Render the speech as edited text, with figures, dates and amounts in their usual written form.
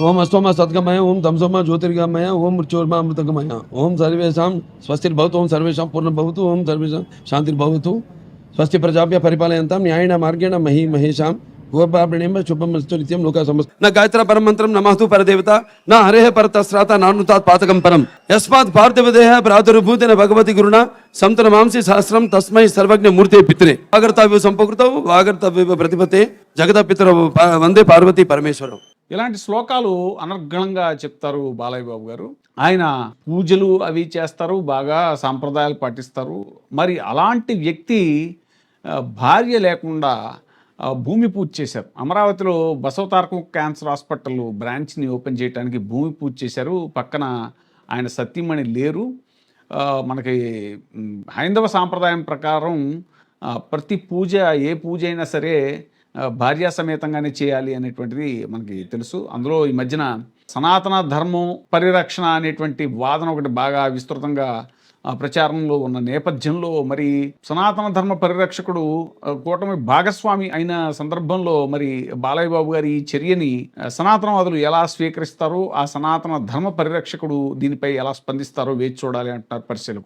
ఓం అస్తోమ సద్గమయ ఓం తంసోమ జ్యోతిర్గమయ ఓం మృత్యోర్మామృతగమయ ఓం సర్వేషాం స్వస్తిర్భవతు ఓం సర్వేషాం పూర్ణభవతు ఓం సర్వేషాం శాంతిర్భవతు స్వస్తి ప్రజాభ్య పరిపాలయంతాం న్యాయేన మార్గేణ మహేషాం గోపాబ్రణేమ శుభమస్తు నిత్యం లోకా సమస్త నా గాయత్ర పరం మంత్రం నమస్తు పరదేవత నా హరేహ పరతస్రాత నానుతాత్ పాతకం పరం యస్మాత్ పార్థివదేహ ప్రాదుర్భూతేన భగవతి గురుణ సంతన మాంసి సహస్రం తస్మై సర్వజ్ఞ మూర్తే పిత్రే వాగర్తవ్య సంపకృతౌ వాగర్తవ్య ప్రతిపతే జగత పితర వందే పార్వతీ పరమేశ్వరం. ఇలాంటి శ్లోకాలు అనర్గళంగా చెప్తారు బాలయ్య బాబు గారు. ఆయన పూజలు అవి చేస్తారు, బాగా సాంప్రదాయాలు పాటిస్తారు. మరి అలాంటి వ్యక్తి భార్య లేకుండా భూమి పూజ చేశారు. అమరావతిలో బసవతారకం క్యాన్సర్ హాస్పిటల్ బ్రాంచ్ని ఓపెన్ చేయడానికి భూమి పూజ చేశారు. పక్కన ఆయన సతీమణి లేరు. మనకి హైందవ సాంప్రదాయం ప్రకారం ప్రతి పూజ, ఏ పూజ అయినా సరే భార్యా సమేతంగానే చేయాలి అనేటువంటిది మనకి తెలుసు. అందులో ఈ మధ్యన సనాతన ధర్మం పరిరక్షణ అనేటువంటి వాదన ఒకటి బాగా విస్తృతంగా ప్రచారంలో ఉన్న నేపథ్యంలో మరి సనాతన ధర్మ పరిరక్షకుడు కూటమి భాగస్వామి అయిన సందర్భంలో మరి బాలయ్య బాబు గారి ఈ చర్యని సనాతనవాదులు ఎలా స్వీకరిస్తారో, ఆ సనాతన ధర్మ పరిరక్షకుడు దీనిపై ఎలా స్పందిస్తారో వేచి చూడాలి అంటున్నారు పరిశీలకులు.